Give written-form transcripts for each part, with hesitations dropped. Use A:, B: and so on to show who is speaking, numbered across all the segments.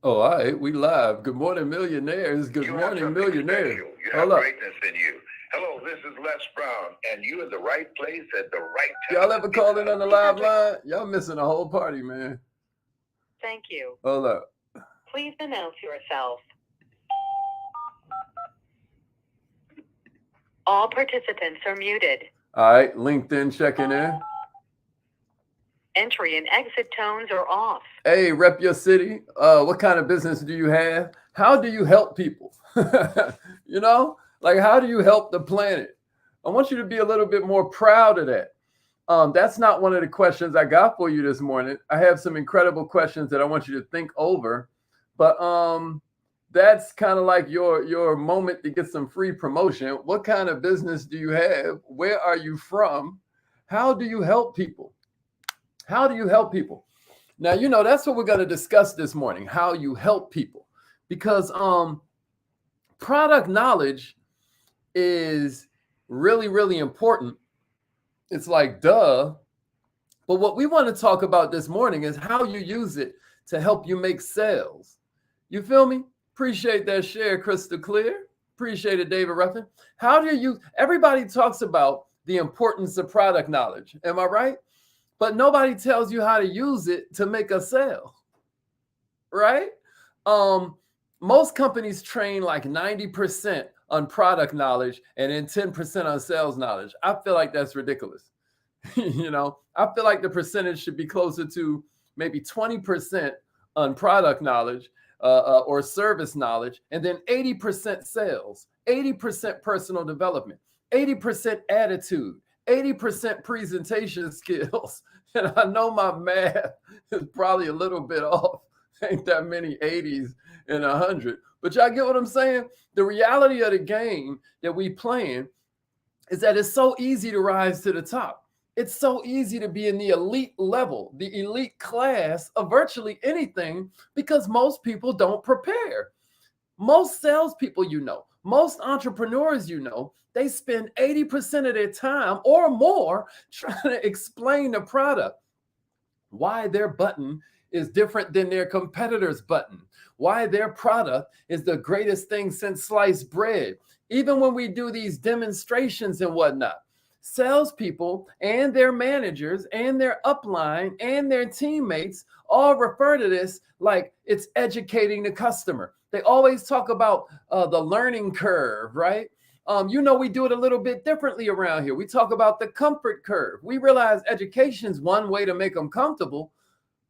A: Oh, all right, we live. Good morning, millionaires. Good
B: You have
A: morning,
B: something
A: millionaires.
B: special. You
A: Hold
B: have
A: up.
B: greatness in you. Hello, this is Les Brown, and you're in the right place at the right
A: Y'all
B: time.
A: ever call in on the live line? Y'all missing a whole party, man.
C: Thank you.
A: Hold up.
C: Please announce yourself. All participants are muted.
A: All right, LinkedIn checking in.
C: Entry and exit tones are off.
A: Hey, rep your city. What kind of business do you have? How do you help people? You know, like how do you help the planet? I want you to be a little bit more proud of that. That's not one of the questions I got for you this morning. I have some incredible questions that I want you to think over, but that's kind of like your moment to get some free promotion. What kind of business do you have? Where are you from? How do you help people? How do you help people? Now, you know, that's what we're going to discuss this morning, how you help people. Because product knowledge is really, really important. It's like, duh. But what we want to talk about this morning is how you use it to help you make sales. You feel me? Appreciate that share, crystal clear. Appreciate it, David Ruffin. How do you, everybody talks about the importance of product knowledge. Am I right? But nobody tells you how to use it to make a sale, right? Most companies train like 90% on product knowledge and then 10% on sales knowledge. I feel like that's ridiculous. You know, I feel like the percentage should be closer to maybe 20% on product knowledge or service knowledge, and then 80% sales, 80% personal development, 80% attitude, 80% presentation skills. And I know my math is probably a little bit off. Ain't that many 80s in 100. But y'all get what I'm saying? The reality of the game that we playing is that it's so easy to rise to the top. It's so easy to be in the elite level, the elite class of virtually anything because most people don't prepare. Most salespeople, you know, most entrepreneurs, you know, they spend 80% of their time or more trying to explain the product, why their button is different than their competitor's button, why their product is the greatest thing since sliced bread. Even when we do these demonstrations and whatnot, salespeople and their managers and their upline and their teammates all refer to this like it's educating the customer. They always talk about the learning curve, right? You know, we do it a little bit differently around here. We talk about the comfort curve. We realize education's one way to make them comfortable,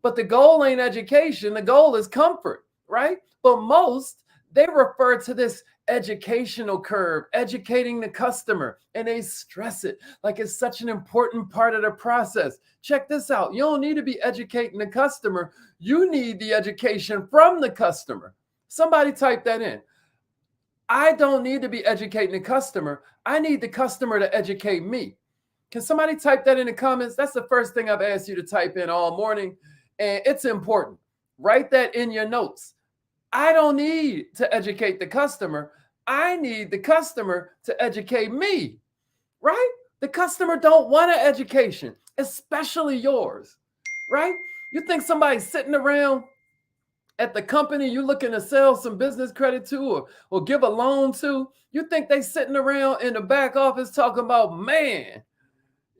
A: but the goal ain't education. The goal is comfort, right? But most, they refer to this educational curve, educating the customer, and they stress it like it's such an important part of the process. Check this out. You don't need to be educating the customer. You need the education from the customer. Somebody type that in. I don't need to be educating the customer. I need the customer to educate me. Can somebody type that in the comments? That's the first thing I've asked you to type in all morning, and it's important. Write that in your notes. I don't need to educate the customer. I need the customer to educate me, right? The customer don't want an education, especially yours, right? You think somebody's sitting around at the company you looking to sell some business credit to or give a loan to, you think they sitting around in the back office talking about, man,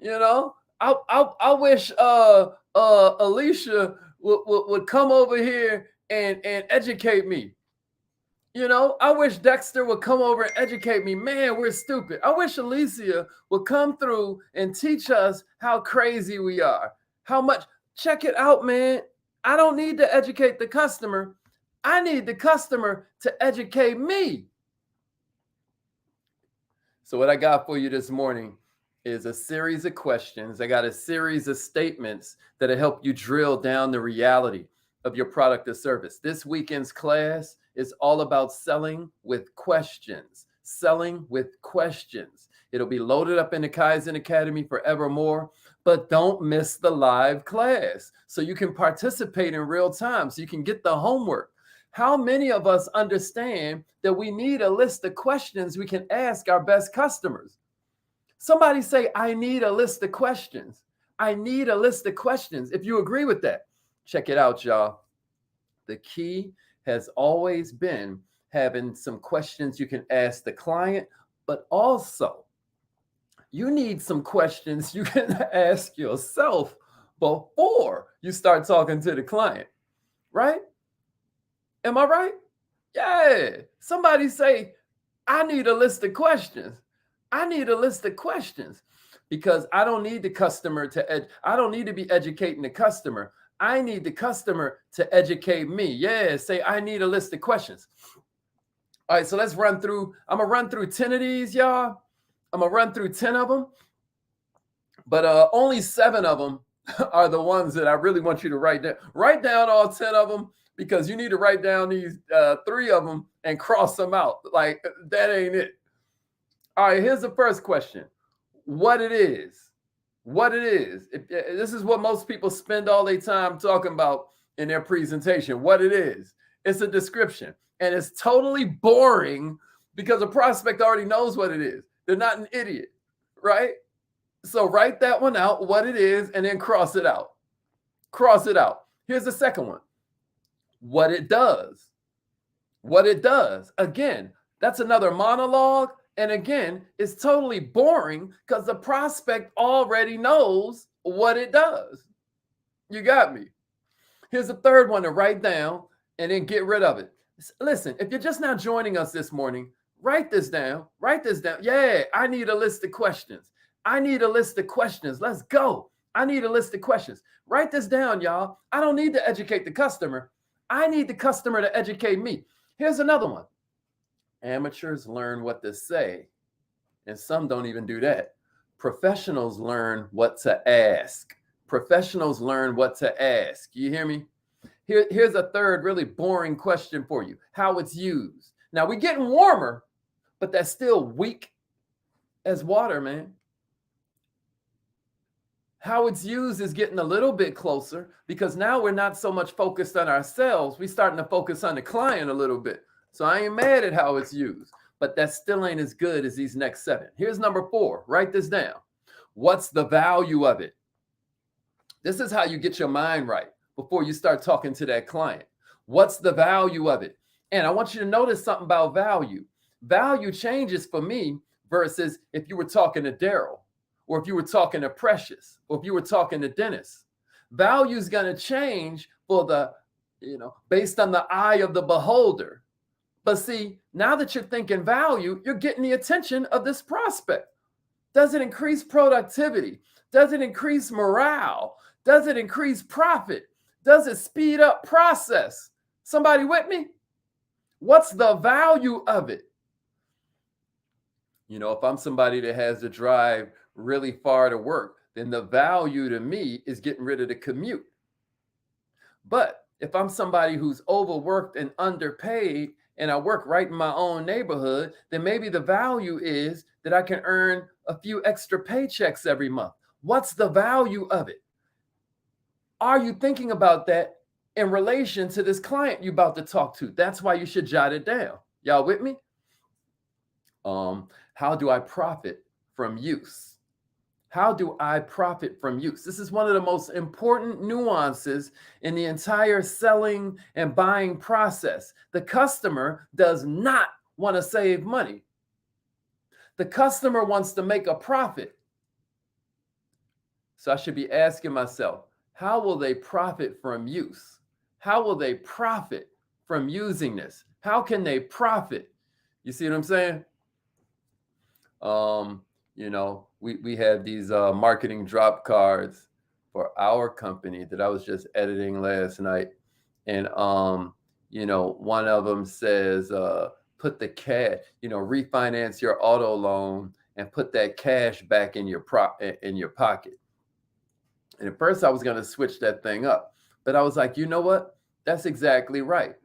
A: you know, I wish Alicia would come over here and educate me. You know, I wish Dexter would come over and educate me. Man, we're stupid. I wish Alicia would come through and teach us how crazy we are. How much, check it out, man. I don't need to educate the customer. I need the customer to educate me. So what I got for you this morning is a series of questions. I got a series of statements that'll help you drill down the reality of your product or service. This weekend's class is all about selling with questions. Selling with questions. It'll be loaded up in the Kaizen Academy forevermore, but don't miss the live class so you can participate in real time, so you can get the homework. How many of us understand that we need a list of questions we can ask our best customers? Somebody say, I need a list of questions. I need a list of questions. If you agree with that, check it out, y'all. The key has always been having some questions you can ask the client, but also you need some questions you can ask yourself before you start talking to the client, right? Am I right? Yeah. Somebody say, I need a list of questions. I need a list of questions because I don't need the customer I don't need to be educating the customer. I need the customer to educate me. Yeah. Say, I need a list of questions. All right. So let's run through. I'm going to run through 10 of these, y'all. I'm going to run through 10 of them, but only 7 of them are the ones that I really want you to write down. Write down all 10 of them because you need to write down these 3 of them and cross them out. Like, that ain't it. All right, here's the first question. What it is. What it is. This is what most people spend all their time talking about in their presentation. What it is. It's a description. And it's totally boring because a prospect already knows what it is. They're not an idiot, right? So write that one out, what it is, and then cross it out. Cross it out. Here's the second one. What it does. What it does. Again, that's another monologue. And again, it's totally boring because the prospect already knows what it does. You got me. Here's the third one to write down and then get rid of it. Listen, if you're just now joining us this morning, write this down. Write this down. Yeah, I need a list of questions. I need a list of questions. Let's go. I need a list of questions. Write this down, y'all. I don't need to educate the customer. I need the customer to educate me. Here's another one. Amateurs learn what to say, and some don't even do that. Professionals learn what to ask. Professionals learn what to ask. You hear me? Here's a third really boring question for you. How it's used. Now, we're getting warmer, but that's still weak as water, man. How it's used is getting a little bit closer because now we're not so much focused on ourselves. We're starting to focus on the client a little bit. So I ain't mad at how it's used, but that still ain't as good as these next 7. Here's number 4. Write this down. What's the value of it? This is how you get your mind right before you start talking to that client. What's the value of it? And I want you to notice something about value. Value changes for me versus if you were talking to Daryl, or if you were talking to Precious, or if you were talking to Dennis. Value is going to change for the, based on the eye of the beholder. But see, now that you're thinking value, you're getting the attention of this prospect. Does it increase productivity? Does it increase morale? Does it increase profit? Does it speed up process? Somebody with me? What's the value of it? If I'm somebody that has to drive really far to work, then the value to me is getting rid of the commute. But if I'm somebody who's overworked and underpaid and I work right in my own neighborhood, then maybe the value is that I can earn a few extra paychecks every month. What's the value of it? Are you thinking about that in relation to this client you're about to talk to? That's why you should jot it down. Y'all with me? How do I profit from use? How do I profit from use? This is one of the most important nuances in the entire selling and buying process. The customer does not want to save money. The customer wants to make a profit. So I should be asking myself, how will they profit from use? How will they profit from using this? How can they profit? You see what I'm saying? We have these marketing drop cards for our company that I was just editing last night. And, one of them says, put the cash, refinance your auto loan and put that cash back in your pocket. And at first I was going to switch that thing up, but I was like, you know what? That's exactly right.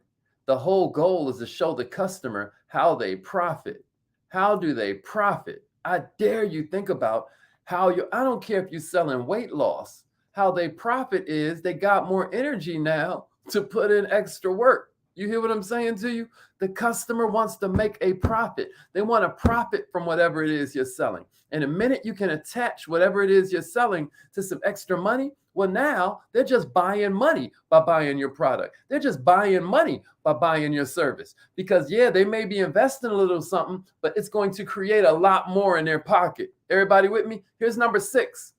A: The whole goal is to show the customer how they profit. How do they profit? I dare you think about I don't care if you're selling weight loss, how they profit is they got more energy now to put in extra work. You hear what I'm saying to you? The customer wants to make a profit. They want to profit from whatever it is you're selling. And the minute you can attach whatever it is you're selling to some extra money, well, now they're just buying money by buying your product. They're just buying money by buying your service. Because, yeah, they may be investing a little something, but it's going to create a lot more in their pocket. Everybody with me? Here's number 6.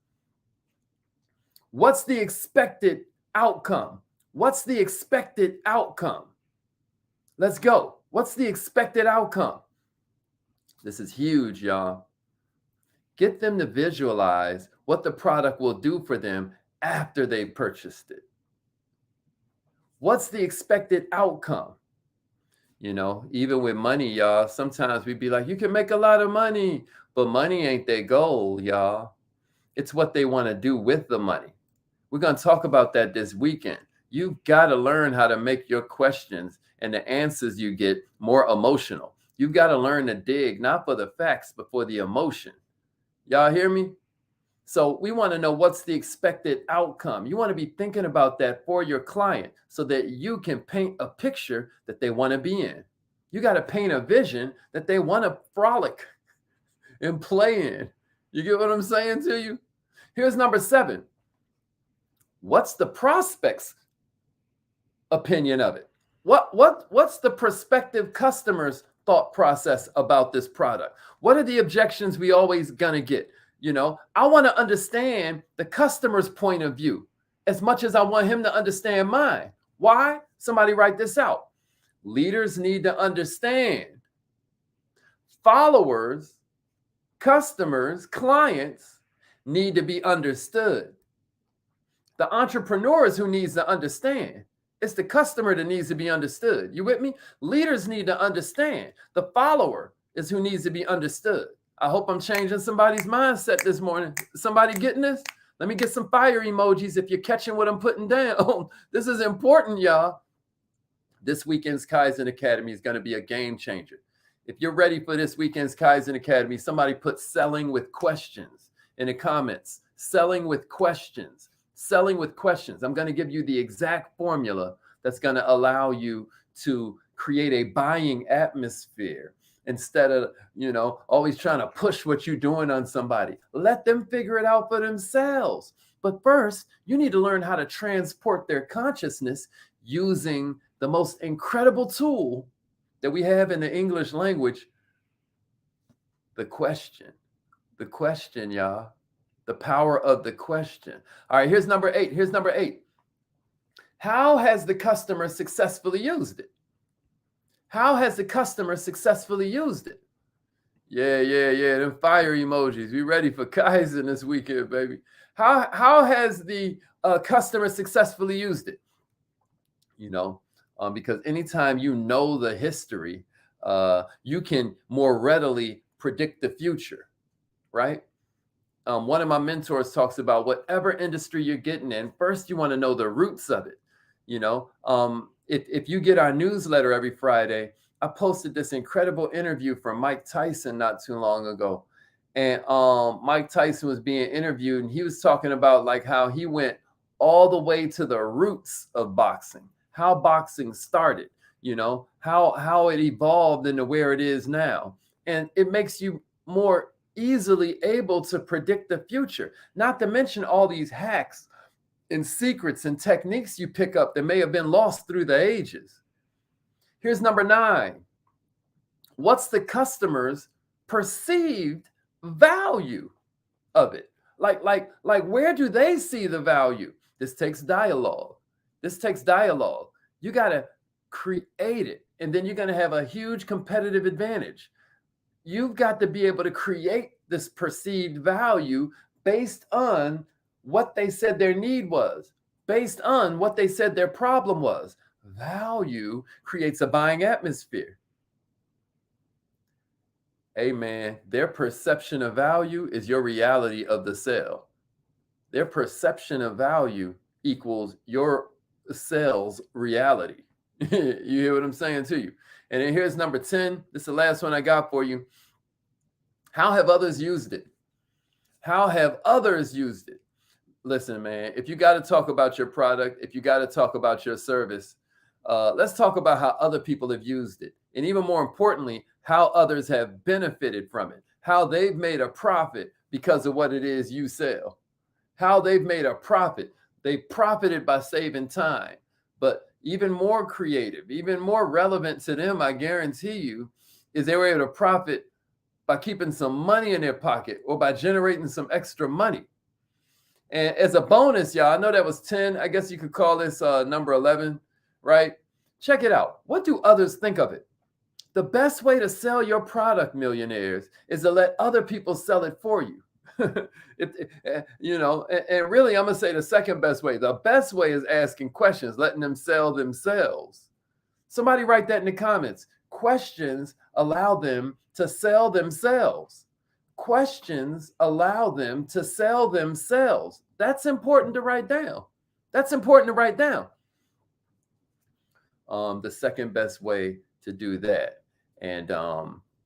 A: What's the expected outcome? What's the expected outcome? Let's go. What's the expected outcome? This is huge, y'all. Get them to visualize what the product will do for them after they purchased it. What's the expected outcome? You know, even with money, y'all, sometimes we be like, you can make a lot of money, but money ain't their goal, y'all. It's what they want to do with the money. We're going to talk about that this weekend. You've got to learn how to make your questions and the answers you get more emotional. You've got to learn to dig, not for the facts, but for the emotion. Y'all hear me? So we want to know what's the expected outcome. You want to be thinking about that for your client so that you can paint a picture that they want to be in. You got to paint a vision that they want to frolic and play in. You get what I'm saying to you? Here's number 7. What's the prospect's opinion of it? What's the prospective customer's thought process about this product? What are the objections we always gonna get? You know, I want to understand the customer's point of view as much as I want him to understand mine. Why? Somebody write this out. Leaders need to understand. Followers, customers, clients need to be understood. The entrepreneur is who needs to understand. It's the customer that needs to be understood. You with me? Leaders need to understand. The follower is who needs to be understood. I hope I'm changing somebody's mindset this morning. Somebody getting this? Let me get some fire emojis if you're catching what I'm putting down. This is important, y'all. This weekend's Kaizen Academy is going to be a game changer. If you're ready for this weekend's Kaizen Academy, somebody put selling with questions in the comments. Selling with questions. Selling with questions. I'm going to give you the exact formula that's going to allow you to create a buying atmosphere instead of, you know, always trying to push what you're doing on somebody. Let them figure it out for themselves. But first, you need to learn how to transport their consciousness using the most incredible tool that we have in the English language, the question. The question, y'all. The power of the question. All right, here's number 8. Here's number 8. How has the customer successfully used it? How has the customer successfully used it? Yeah. Them fire emojis. We ready for Kaizen this weekend, baby. How has the customer successfully used it? You know, because anytime you know the history, you can more readily predict the future, right? One of my mentors talks about whatever industry you're getting in, first you want to know the roots of it. You know, if you get our newsletter every Friday, I posted this incredible interview from Mike Tyson not too long ago. And Mike Tyson was being interviewed and he was talking about like how he went all the way to the roots of boxing, how boxing started, you know, how it evolved into where it is now. And it makes you more easily able to predict the future, not to mention all these hacks and secrets and techniques you pick up that may have been lost through the ages. Here's number 9. What's the customer's perceived value of it? Like where do they see the value? This takes dialogue. You got to create it, and then you're going to have a huge competitive advantage. You've got to be able to create this perceived value based on what they said their need was, based on what they said their problem was. Value creates a buying atmosphere. Hey man, their perception of value is your reality of the sale. Their perception of value equals your sales reality. You hear what I'm saying to you? And then here's number 10. This is the last one I got for you. How have others used it? How have others used it? Listen, man, if you got to talk about your product, if you got to talk about your service, Let's talk about how other people have used it. And even more importantly, how others have benefited from it, how they've made a profit because of what it is you sell, how they've made a profit. They profited by saving time, but even more creative, even more relevant to them, I guarantee you, is they were able to profit by keeping some money in their pocket or by generating some extra money. And as a bonus, y'all, I know that was 10. I guess you could call this number 11, right? Check it out. What do others think of it? The best way to sell your product, millionaires, is to let other people sell it for you. You know, and really, I'm going to say the second best way. The best way is asking questions, letting them sell themselves. Somebody write that in the comments. Questions allow them to sell themselves. Questions allow them to sell themselves. That's important to write down. That's important to write down. The second best way to do that. And,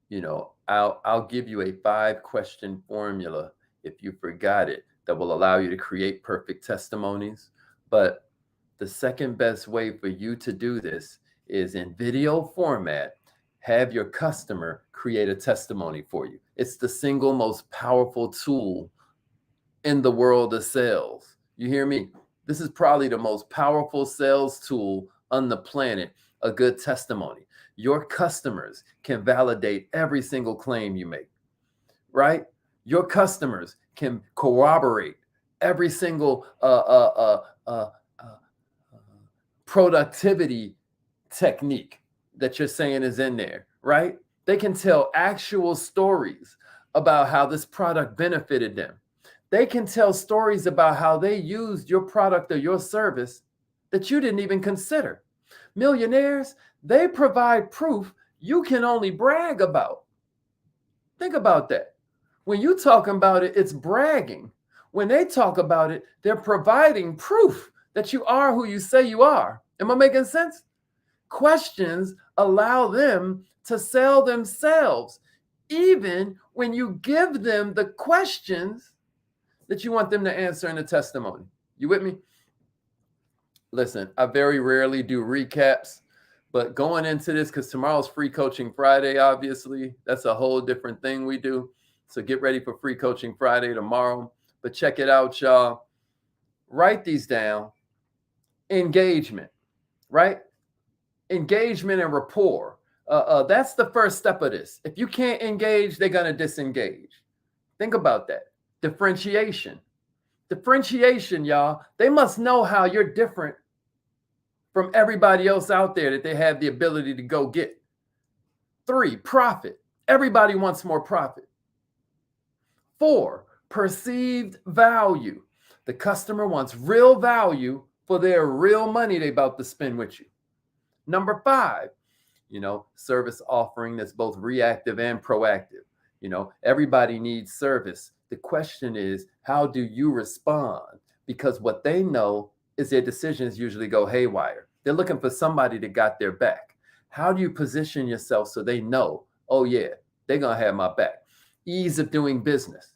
A: you know, I'll give you a 5-question formula if you forgot it that will allow you to create perfect testimonies. But the second best way for you to do this is in video format. Have your customer create a testimony for you. It's the single most powerful tool in the world of sales. You hear me? This is probably the most powerful sales tool on the planet, a good testimony. Your customers can validate every single claim you make, right? Your customers can corroborate every single productivity technique that you're saying is in there, right? They can tell actual stories about how this product benefited them. They can tell stories about how they used your product or your service that you didn't even consider. Millionaires, they provide proof you can only brag about. Think about that. When you talk about it, it's bragging. When they talk about it, they're providing proof that you are who you say you are. Am I making sense? Questions allow them to sell themselves, even when you give them the questions that you want them to answer in the testimony. You with me? Listen, I very rarely do recaps, but going into this, because tomorrow's Free Coaching Friday, obviously, that's a whole different thing we do. So get ready for Free Coaching Friday tomorrow. But check it out, y'all. Write these down. Engagement, right? Engagement and rapport. That's the first step of this. If you can't engage, they're going to disengage. Think about that. Differentiation. Differentiation, y'all. They must know how you're different from everybody else out there that they have the ability to go get. 3, profit. Everybody wants more profit. 4, perceived value. The customer wants real value for their real money they're about to spend with you. Number 5, you know, service offering that's both reactive and proactive. You know, everybody needs service. The question is, how do you respond? Because what they know is their decisions usually go haywire. They're looking for somebody that got their back. How do you position yourself so they know, oh yeah, they're going to have my back? Ease of doing business.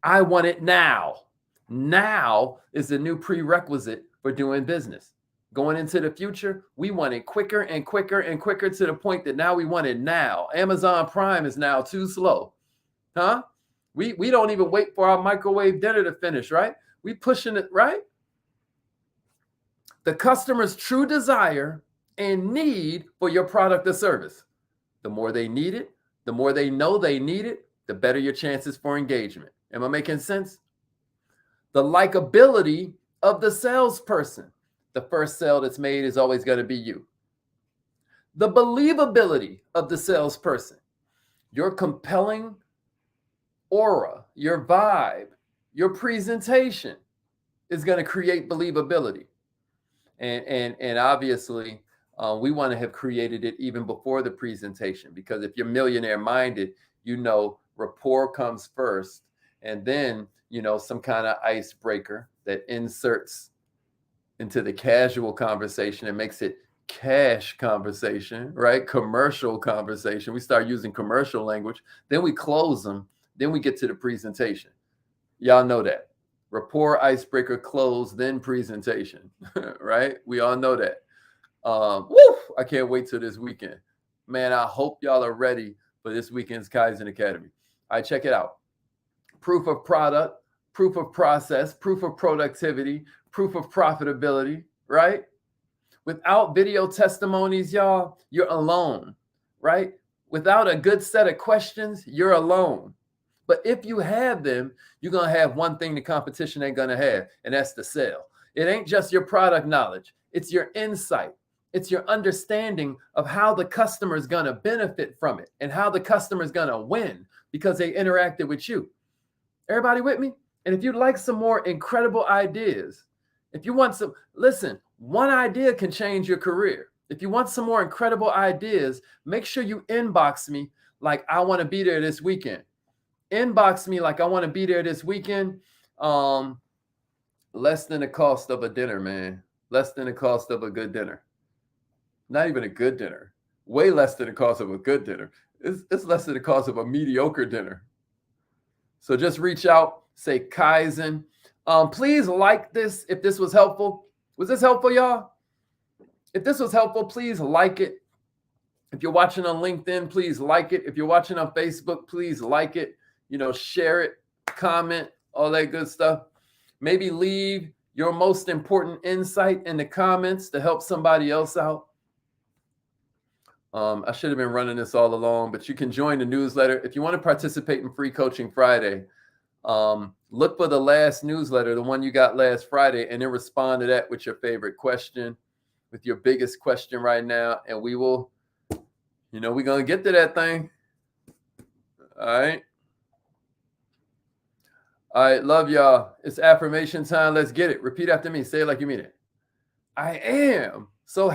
A: I want it now. Now is the new prerequisite for doing business. Going into the future, we want it quicker and quicker and quicker to the point that now we want it now. Amazon Prime is now too slow. Huh? We don't even wait for our microwave dinner to finish, right? We pushing it, right? The customer's true desire and need for your product or service. The more they need it, the more they know they need it, the better your chances for engagement. Am I making sense? The likability of the salesperson. The first sale that's made is always going to be you. The believability of the salesperson. Your compelling aura, your vibe, your presentation is going to create believability. And obviously, we want to have created it even before the presentation, because if you're millionaire minded, you know, rapport comes first, and then, you know, some kind of icebreaker that inserts into the casual conversation and makes it cash conversation, right? Commercial conversation. We start using commercial language, then we close them, then we get to the presentation. Y'all know that. Rapport, icebreaker, close, then presentation, right? We all know that. I can't wait till this weekend. Man, I hope y'all are ready for this weekend's Kaizen Academy. All right, check it out. Proof of product, proof of process, proof of productivity, proof of profitability, right? Without video testimonies, y'all, you're alone, right? Without a good set of questions, you're alone. But if you have them, you're going to have one thing the competition ain't going to have, and that's the sale. It ain't just your product knowledge. It's your insight. It's your understanding of how the customer is going to benefit from it and how the customer is going to win because they interacted with you. Everybody with me? And if you'd like some more incredible ideas, if you want some, listen, one idea can change your career. If you want some more incredible ideas, make sure you inbox me like I want to be there this weekend. Inbox me like I want to be there this weekend. Less than the cost of a dinner, man. Less than the cost of a good dinner. Not even a good dinner. Way less than the cost of a good dinner. It's less than the cost of a mediocre dinner. So just reach out, say Kaizen. Please like this if this was helpful. Was this helpful, y'all? If this was helpful, please like it. If you're watching on LinkedIn, please like it. If you're watching on Facebook, please like it. Share it, comment, all that good stuff. Maybe leave your most important insight in the comments to help somebody else out. I should have been running this all along, but you can join the newsletter. If you want to participate in Free Coaching Friday, look for the last newsletter, the one you got last Friday, and then respond to that with your favorite question, with your biggest question right now. And we will, we're going to get to that thing. All right. All right. Love y'all. It's affirmation time. Let's get it. Repeat after me. Say it like you mean it. I am so happy.